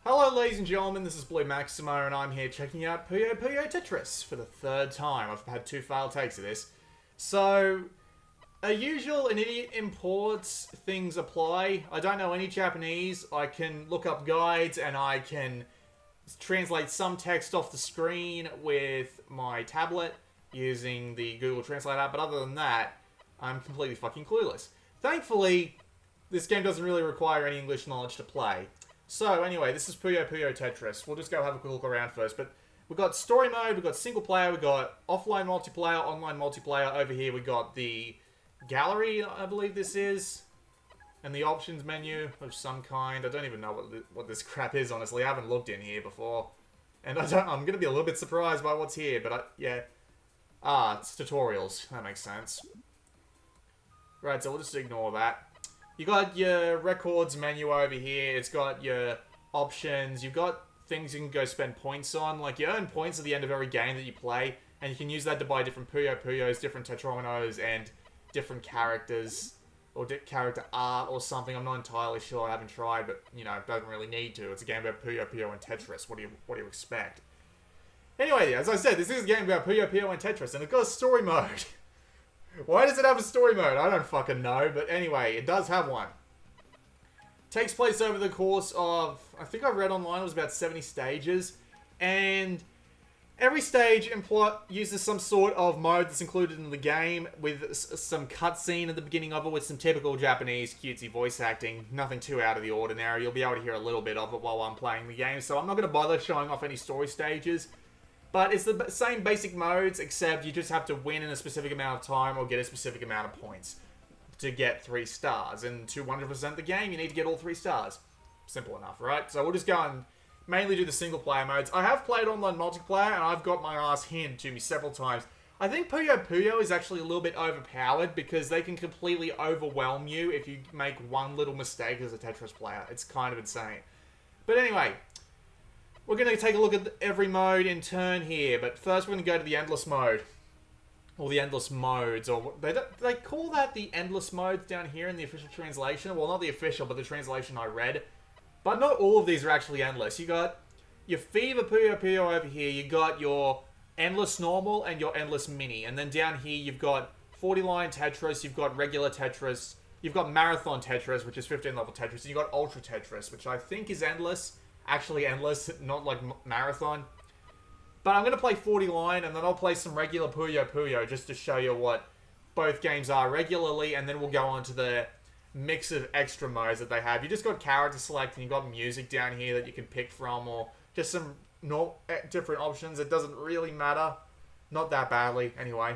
Hello ladies and gentlemen, this is Blue Maximo and I'm here checking out Puyo Puyo Tetris for the third time. I've had 2 failed takes of this. So, as usual, an idiot imports things apply. I don't know any Japanese. I can look up guides and I can translate some text off the screen with my tablet using the Google Translate app, but other than that, I'm completely fucking clueless. Thankfully, this game doesn't really require any English knowledge to play. So anyway, this is Puyo Puyo Tetris. We'll just go have a quick look around first. But we've got story mode, we've got single player, we've got offline multiplayer, online multiplayer. Over here we've got the gallery, I believe this is. And the options menu of some kind. I don't even know what this crap is, honestly. I haven't looked in here before. And I'm going to be a little bit surprised by what's here, but yeah. Ah, it's tutorials. That makes sense. Right, so we'll just ignore that. You got your records menu over here. It's got your options. You've got things you can go spend points on. Like, you earn points at the end of every game that you play, and you can use that to buy different Puyo Puyos, different Tetrominos, and different characters, or character art or something. I'm not entirely sure. I haven't tried, but, you know, it doesn't really need to. It's a game about Puyo Puyo and Tetris. What do you expect? Anyway, as I said, this is a game about Puyo Puyo and Tetris, and it's got a story mode. Why does it have a story mode? I don't fucking know, but anyway, it does have one. Takes place over the course of, I think I read online it was about 70 stages, and every stage uses some sort of mode that's included in the game with some cutscene at the beginning of it with some typical Japanese cutesy voice acting. Nothing too out of the ordinary. You'll be able to hear a little bit of it while I'm playing the game, so I'm not going to bother showing off any story stages. But it's the same basic modes, except you just have to win in a specific amount of time or get a specific amount of points to get 3 stars. And to 100% the game, you need to get all 3 stars. Simple enough, right? So we'll just go and mainly do the single player modes. I have played online multiplayer, and I've got my ass handed to me several times. I think Puyo Puyo is actually a little bit overpowered because they can completely overwhelm you if you make one little mistake as a Tetris player. It's kind of insane. But anyway, we're going to take a look at every mode in turn here, but first we're going to go to the endless mode. Or the endless modes, or they call that the endless modes down here in the official translation. Well, not the official, but the translation I read. But not all of these are actually endless. You got your Fever Puyo Puyo over here, you got your endless normal and your endless mini. And then down here you've got 40-line Tetris, you've got regular Tetris, you've got marathon Tetris, which is 15-level Tetris, and you've got ultra Tetris, which I think is endless. Actually endless, not like marathon. But I'm going to play 40 line, and then I'll play some regular Puyo Puyo just to show you what both games are regularly, and then we'll go on to the mix of extra modes that they have. You just got character select, and you've got music down here that you can pick from, or just some different options. It doesn't really matter. Not that badly, anyway.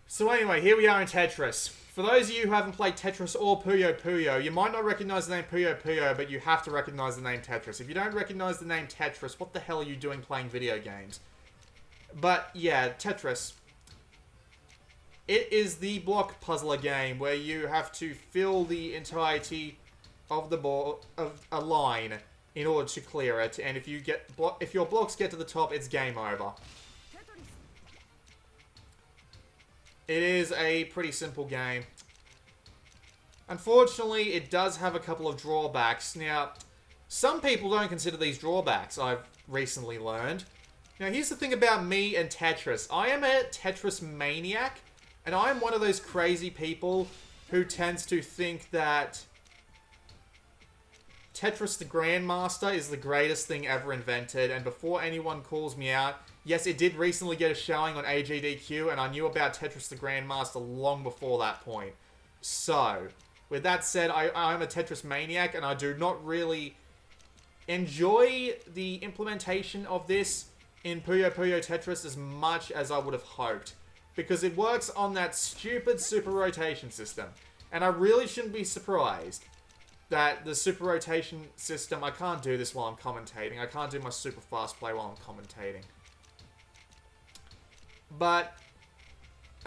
So anyway, here we are in Tetris. For those of you who haven't played Tetris or Puyo Puyo, you might not recognize the name Puyo Puyo, but you have to recognize the name Tetris. If you don't recognize the name Tetris, what the hell are you doing playing video games? But yeah, Tetris. It is the block puzzler game where you have to fill the entirety of the ball of a line in order to clear it, and if your blocks get to the top, it's game over. It is a pretty simple game. Unfortunately, it does have a couple of drawbacks. Now, some people don't consider these drawbacks, I've recently learned. Now, here's the thing about me and Tetris. I am a Tetris maniac, and I am one of those crazy people who tends to think that Tetris the Grandmaster is the greatest thing ever invented, and before anyone calls me out, yes, it did recently get a showing on AGDQ, and I knew about Tetris the Grandmaster long before that point. So, with that said, I'm a Tetris maniac, and I do not really enjoy the implementation of this in Puyo Puyo Tetris as much as I would have hoped. Because it works on that stupid super rotation system. And I really shouldn't be surprised that the super rotation system... I can't do this while I'm commentating. I can't do my super fast play while I'm commentating. But,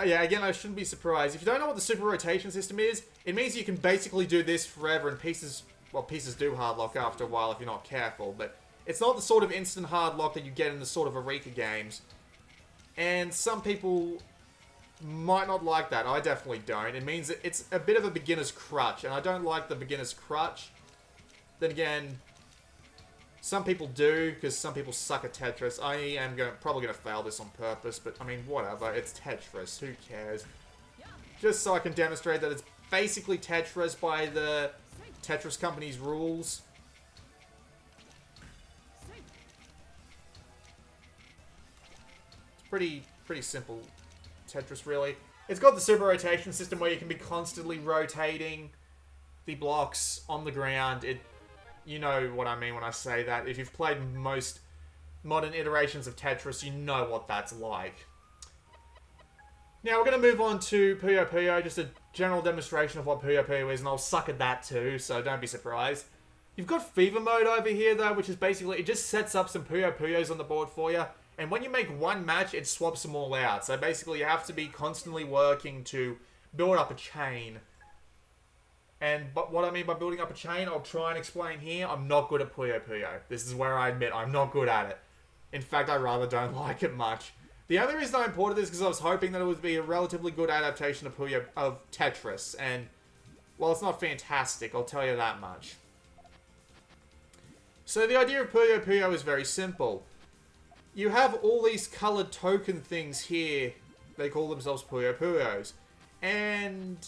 yeah, again, I shouldn't be surprised. If you don't know what the super rotation system is, it means you can basically do this forever, and pieces do hard lock after a while if you're not careful, but it's not the sort of instant hard lock that you get in the sort of Eureka games. And some people might not like that. I definitely don't. It means it's a bit of a beginner's crutch, and I don't like the beginner's crutch. Then again, some people do, because some people suck at Tetris. I am probably going to fail this on purpose, but I mean, whatever. It's Tetris. Who cares? Just so I can demonstrate that it's basically Tetris by the Tetris company's rules. It's pretty simple Tetris, really. It's got the super rotation system where you can be constantly rotating the blocks on the ground. You know what I mean when I say that. If you've played most modern iterations of Tetris, you know what that's like. Now, we're going to move on to Puyo Puyo, just a general demonstration of what Puyo Puyo is, and I'll suck at that too, so don't be surprised. You've got Fever Mode over here, though, which is basically, it just sets up some Puyo Puyos on the board for you, and when you make one match, it swaps them all out. So basically, you have to be constantly working to build up a chain. But what I mean by building up a chain, I'll try and explain here. I'm not good at Puyo Puyo. This is where I admit I'm not good at it. In fact, I rather don't like it much. The only reason I imported this is because I was hoping that it would be a relatively good adaptation of Tetris. And, well, it's not fantastic, I'll tell you that much. So the idea of Puyo Puyo is very simple. You have all these colored token things here. They call themselves Puyo Puyos. And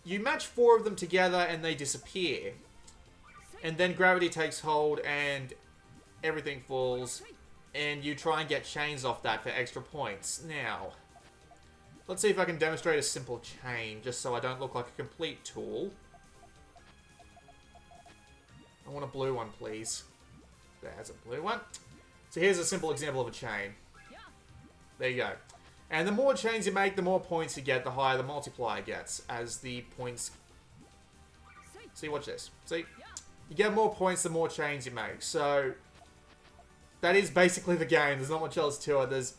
you match 4 of them together and they disappear. And then gravity takes hold and everything falls. And you try and get chains off that for extra points. Now, let's see if I can demonstrate a simple chain, just so I don't look like a complete tool. I want a blue one, please. There's a blue one. So here's a simple example of a chain. There you go. And the more chains you make, the more points you get, the higher the multiplier gets, as the points... See, watch this. See? You get more points the more chains you make. So, that is basically the game. There's not much else to it. There's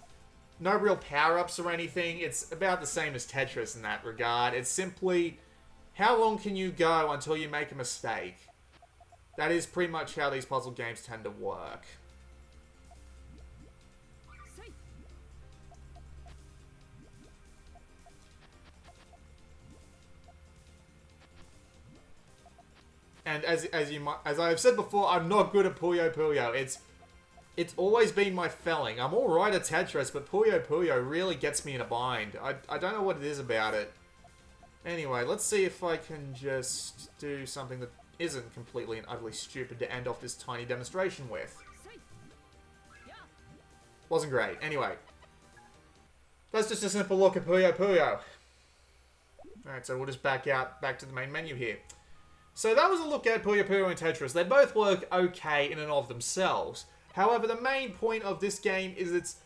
no real power-ups or anything. It's about the same as Tetris in that regard. It's simply, how long can you go until you make a mistake? That is pretty much how these puzzle games tend to work. And as I have said before, I'm not good at Puyo Puyo. It's always been my felling. I'm alright at Tetris, but Puyo Puyo really gets me in a bind. I don't know what it is about it. Anyway, let's see if I can just do something that isn't completely and utterly stupid to end off this tiny demonstration with. Wasn't great. Anyway. That's just a simple look at Puyo Puyo. Alright, so we'll just back to the main menu here. So that was a look at Puyo Puyo and Tetris. They both work okay in and of themselves. However, the main point of this game is its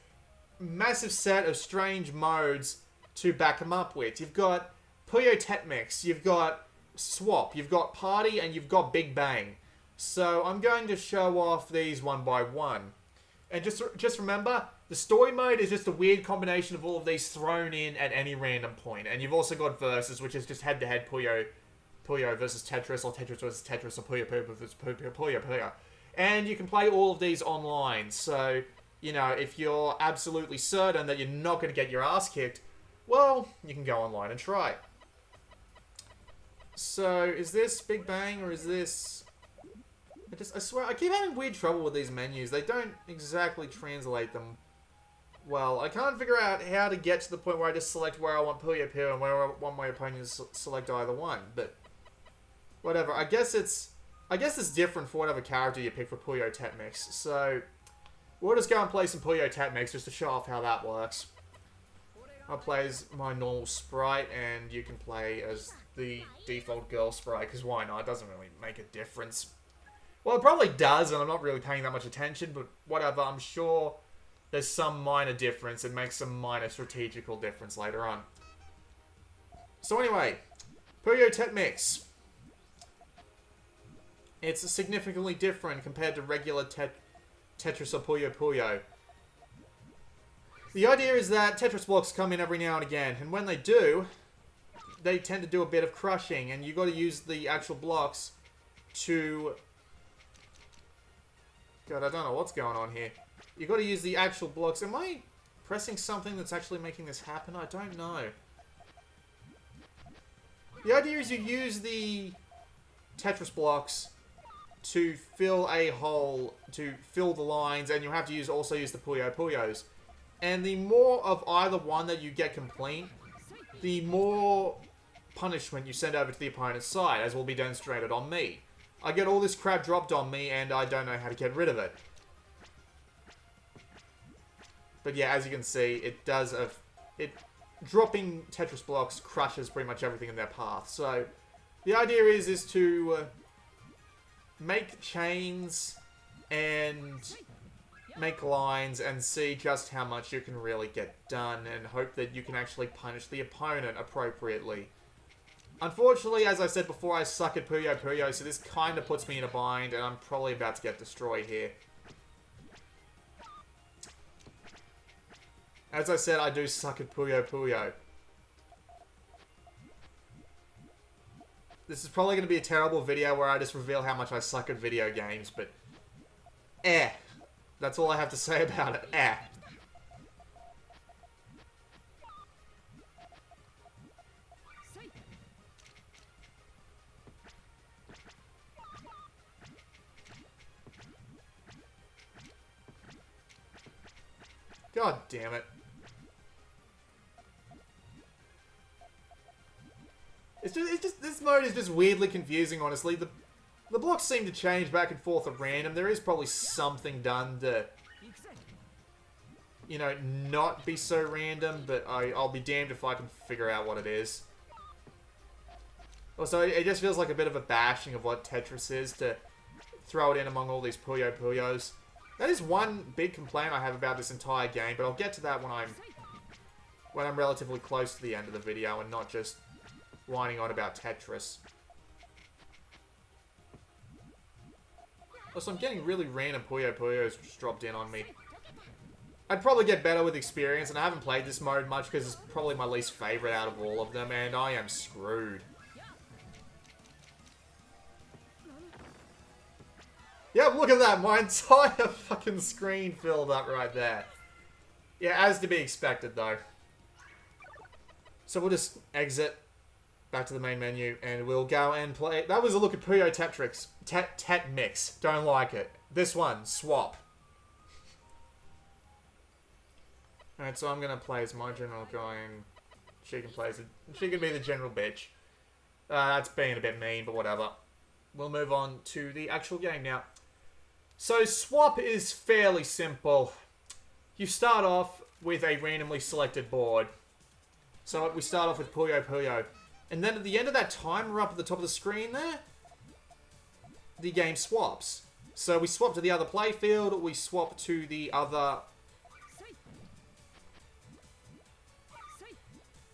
massive set of strange modes to back them up with. You've got Puyo Tetmix, you've got Swap, you've got Party, and you've got Big Bang. So I'm going to show off these one by one. And just remember, the story mode is just a weird combination of all of these thrown in at any random point. And you've also got Versus, which is just head-to-head Puyo versus Tetris, or Tetris versus Tetris, or Puyo Puyo versus Puyo Puyo. And you can play all of these online, so, you know, if you're absolutely certain that you're not going to get your ass kicked, well, you can go online and try. So, is this Big Bang, or is this... I swear, I keep having weird trouble with these menus. They don't exactly translate them well. I can't figure out how to get to the point where I just select where I want Puyo Puyo and where I want my opponents to select either one, but... whatever, I guess it's different for whatever character you pick for Puyo Tetmix. So, we'll just go and play some Puyo Tetmix just to show off how that works. I'll play as my normal sprite, and you can play as the default girl sprite, because why not? It doesn't really make a difference. Well, it probably does, and I'm not really paying that much attention, but whatever, I'm sure there's some minor difference. It makes some minor strategical difference later on. So anyway, Puyo Tetmix. It's significantly different compared to regular Tetris or Puyo Puyo. The idea is that Tetris blocks come in every now and again, and when they do, they tend to do a bit of crushing, and you've got to use the actual blocks to... God, I don't know what's going on here. You've got to use the actual blocks. Am I pressing something that's actually making this happen? I don't know. The idea is you use the Tetris blocks to fill a hole, to fill the lines, and you have to also use the Puyo Puyos. And the more of either one that you get complete, the more punishment you send over to the opponent's side, as will be demonstrated on me. I get all this crap dropped on me, and I don't know how to get rid of it. But yeah, as you can see, it does dropping Tetris blocks crushes pretty much everything in their path. So the idea is to make chains and make lines and see just how much you can really get done, and hope that you can actually punish the opponent appropriately. Unfortunately, as I said before, I suck at Puyo Puyo, so this kind of puts me in a bind, and I'm probably about to get destroyed here. As I said, I do suck at Puyo Puyo. This is probably going to be a terrible video where I just reveal how much I suck at video games, but that's all I have to say about it. God damn it. It's just this mode is just weirdly confusing, honestly. The blocks seem to change back and forth at random. There is probably something done to, you know, not be so random, but I'll be damned if I can figure out what it is. Also, it just feels like a bit of a bashing of what Tetris is to throw it in among all these Puyo Puyos. That is one big complaint I have about this entire game, but I'll get to that when I'm relatively close to the end of the video and not just whining on about Tetris. Also, I'm getting really random Puyo Puyos just dropped in on me. I'd probably get better with experience, and I haven't played this mode much because it's probably my least favorite out of all of them, and I am screwed. Yeah, look at that. My entire fucking screen filled up right there. Yeah, as to be expected, though. So we'll just exit back to the main menu, and we'll go and play. That was a look at Puyo Tetris. Tet Mix. Don't like it. This one, Swap. Alright, so I'm gonna play as my general going. She can be the general bitch. That's being a bit mean, but whatever. We'll move on to the actual game now. So, Swap is fairly simple. You start off with a randomly selected board. So, we start off with Puyo Puyo. And then at the end of that timer up at the top of the screen there, the game swaps. So, we swap to the other playfield, we swap to the other...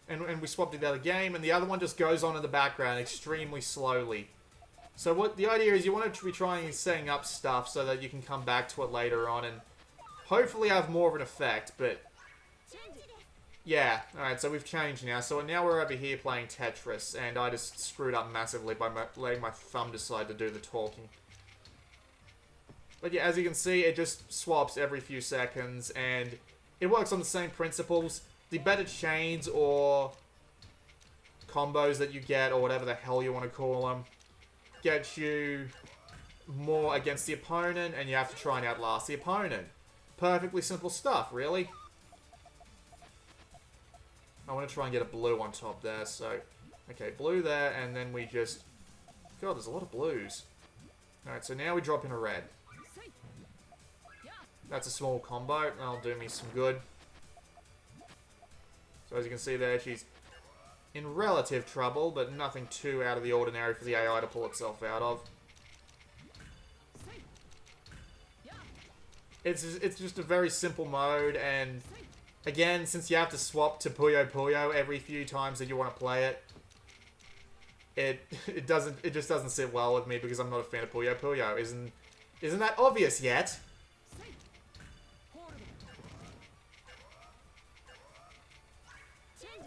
And we swap to the other game, and the other one just goes on in the background extremely slowly. So what the idea is, you want to be trying and setting up stuff so that you can come back to it later on and hopefully have more of an effect, but yeah. Alright, so we've changed now. So now we're over here playing Tetris, and I just screwed up massively by letting my thumb decide to do the talking. But yeah, as you can see, it just swaps every few seconds, and it works on the same principles. The better chains or combos that you get, or whatever the hell you want to call them, get you more against the opponent, and you have to try and outlast the opponent. Perfectly simple stuff, really. I want to try and get a blue on top there, so... Okay, blue there, and then we just... God, there's a lot of blues. Alright, so now we drop in a red. That's a small combo, that'll do me some good. So as you can see there, she's in relative trouble, but nothing too out of the ordinary for the AI to pull itself out of. It's just a very simple mode, and again, since you have to swap to Puyo Puyo every few times that you want to play it, it just doesn't sit well with me because I'm not a fan of Puyo Puyo. Isn't that obvious yet?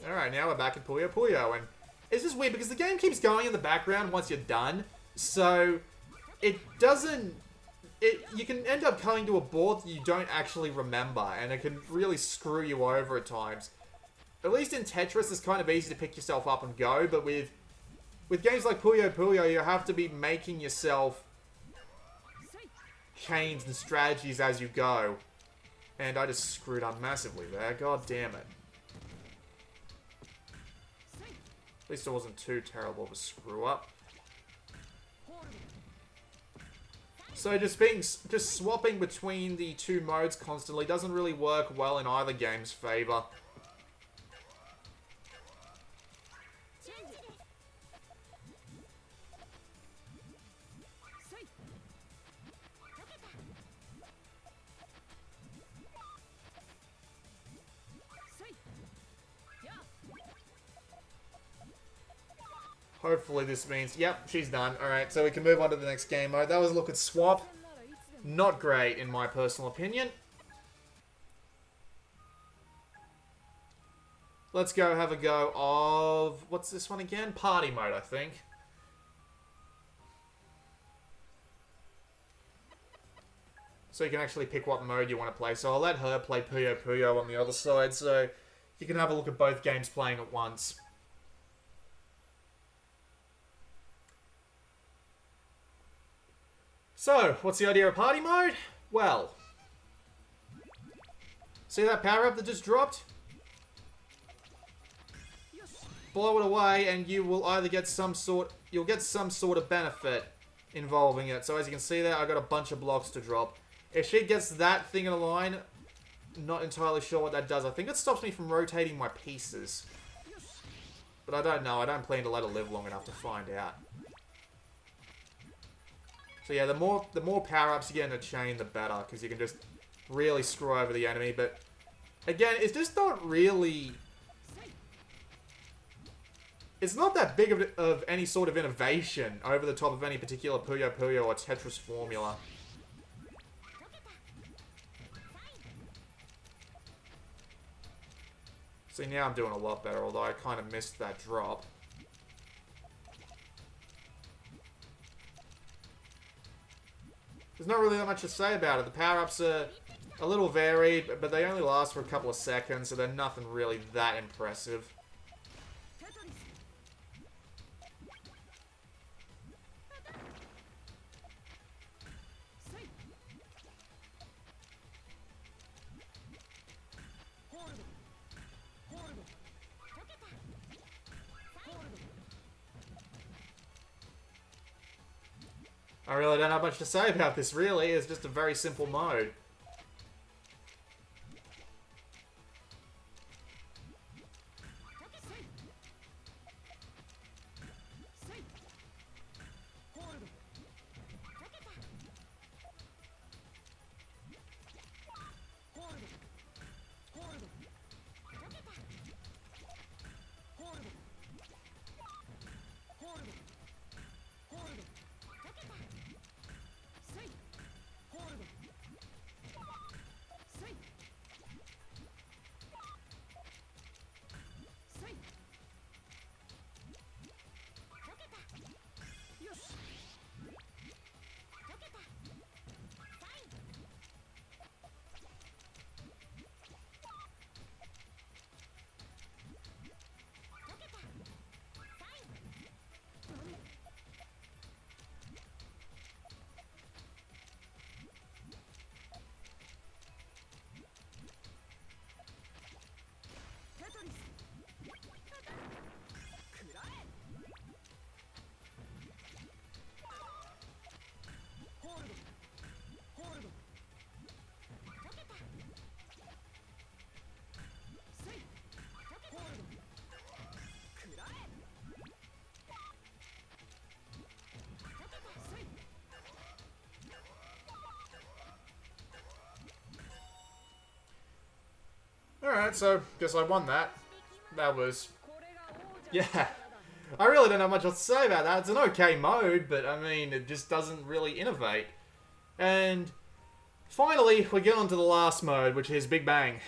Alright, now we're back at Puyo Puyo, and it's just weird because the game keeps going in the background once you're done, so it doesn't... you can end up coming to a board that you don't actually remember, and it can really screw you over at times. At least in Tetris, it's kind of easy to pick yourself up and go, but with with games like Puyo Puyo, you have to be making yourself chains and strategies as you go. And I just screwed up massively there. God damn it. At least it wasn't too terrible of a screw up. So just swapping between the two modes constantly doesn't really work well in either game's favor. Hopefully this means... Yep, she's done. Alright, so we can move on to the next game mode. That was a look at Swap. Not great, in my personal opinion. Let's go have a go of... What's this one again? Party mode, I think. So you can actually pick what mode you want to play. So I'll let her play Puyo Puyo on the other side, so you can have a look at both games playing at once. So, what's the idea of party mode? Well, see that power up that just dropped? Blow it away and you will either get some sort of benefit involving it. So as you can see there, I got a bunch of blocks to drop. If she gets that thing in a line, not entirely sure what that does. I think it stops me from rotating my pieces. But I don't know. I don't plan to let her live long enough to find out. So yeah, the more power-ups you get in a chain, the better, because you can just really screw over the enemy. But again, it's just not really... It's not that big of any sort of innovation over the top of any particular Puyo Puyo or Tetris formula. See, now I'm doing a lot better, although I kind of missed that drop. There's not really that much to say about it. The power-ups are a little varied, but they only last for a couple of seconds, so they're nothing really that impressive. I really don't have much to say about this, really. It's just a very simple mode. Alright, so, guess I won that. That was... Yeah. I really don't have much else to say about that. It's an okay mode, but, I mean, it just doesn't really innovate. And, finally, we get on to the last mode, which is Big Bang.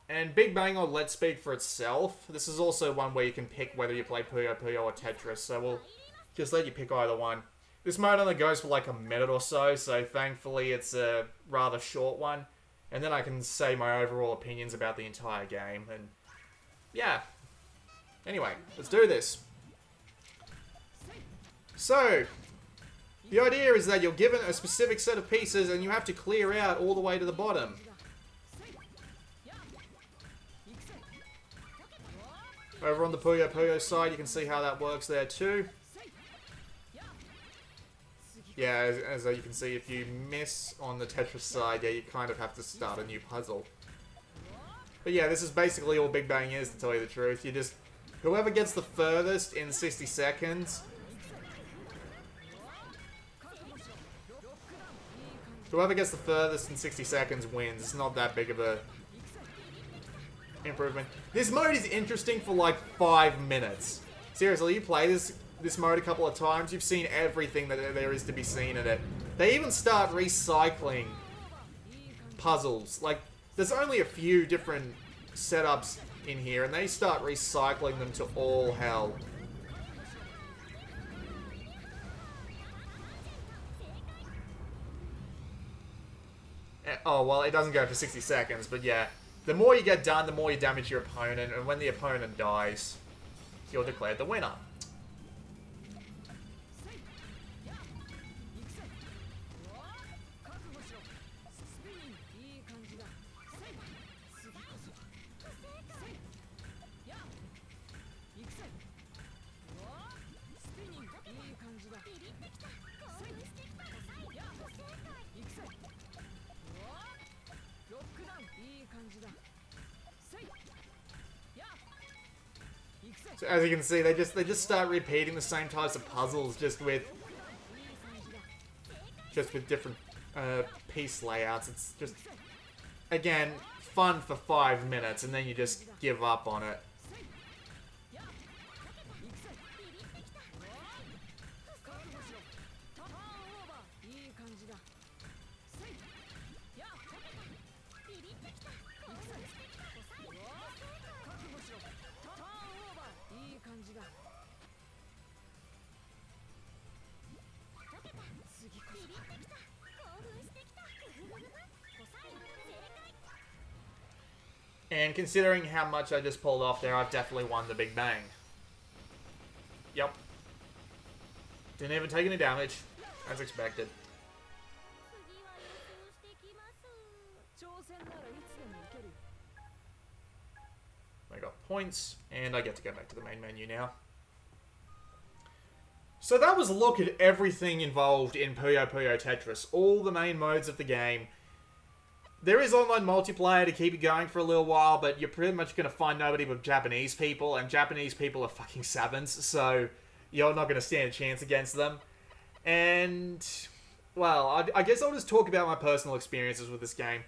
And Big Bang I'll let speak for itself. This is also one where you can pick whether you play Puyo Puyo or Tetris, so we'll just let you pick either one. This mode only goes for like a minute or so thankfully it's a rather short one. And then I can say my overall opinions about the entire game, and yeah. Anyway, let's do this. So, the idea is that you're given a specific set of pieces and you have to clear out all the way to the bottom. Over on the Puyo Puyo side, you can see how that works there too. Yeah, as you can see, if you miss on the Tetris side, yeah, you kind of have to start a new puzzle. But yeah, this is basically all Big Bang is, to tell you the truth. You just... Whoever gets the furthest in 60 seconds... Whoever gets the furthest in 60 seconds wins. It's not that big of a... improvement. This mode is interesting for like 5 minutes. Seriously, you play this mode a couple of times, you've seen everything that there is to be seen in it. They even start recycling puzzles. Like, there's only a few different setups in here, and they start recycling them to all hell. Oh, well, it doesn't go for 60 seconds, but yeah. The more you get done, the more you damage your opponent, and when the opponent dies, you're declared the winner. So as you can see, they just start repeating the same types of puzzles, just with different piece layouts. It's just, again, fun for 5 minutes, and then you just give up on it. And considering how much I just pulled off there, I've definitely won the Big Bang. Yep. Didn't even take any damage, as expected. I got points, and I get to go back to the main menu now. So that was a look at everything involved in Puyo Puyo Tetris. All the main modes of the game. There is online multiplayer to keep you going for a little while, but you're pretty much going to find nobody but Japanese people, and Japanese people are fucking savants, so you're not going to stand a chance against them. And, well, I guess I'll just talk about my personal experiences with this game.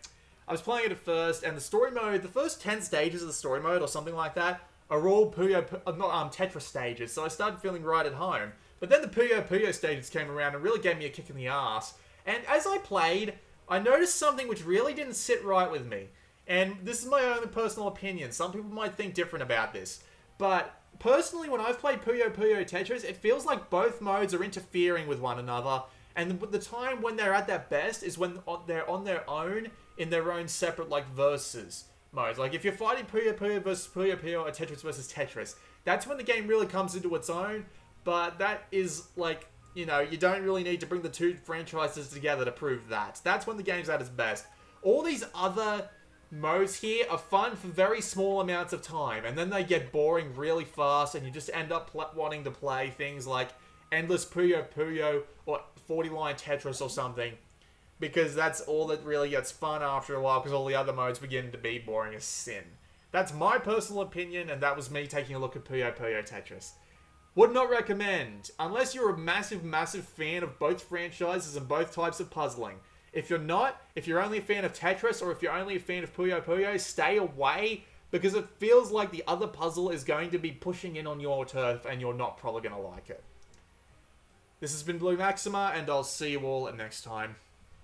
I was playing it at first, and the story mode, the first 10 stages of the story mode, or something like that, are all Tetris stages, so I started feeling right at home. But then the Puyo Puyo stages came around and really gave me a kick in the ass. And as I played, I noticed something which really didn't sit right with me. And this is my own personal opinion. Some people might think different about this. But personally, when I've played Puyo Puyo Tetris, it feels like both modes are interfering with one another. And the time when they're at their best is when they're on their own, in their own separate, like, versus modes. Like, if you're fighting Puyo Puyo versus Puyo Puyo or Tetris versus Tetris, that's when the game really comes into its own. But that is, like, you know, you don't really need to bring the two franchises together to prove that. That's when the game's at its best. All these other modes here are fun for very small amounts of time, and then they get boring really fast, and you just end up wanting to play things like Endless Puyo Puyo or 40-line Tetris or something, because that's all that really gets fun after a while, because all the other modes begin to be boring as sin. That's my personal opinion, and that was me taking a look at Puyo Puyo Tetris. Would not recommend, unless you're a massive, massive fan of both franchises and both types of puzzling. If you're not, if you're only a fan of Tetris, or if you're only a fan of Puyo Puyo, stay away, because it feels like the other puzzle is going to be pushing in on your turf, and you're not probably going to like it. This has been Blue Maxima, and I'll see you all next time.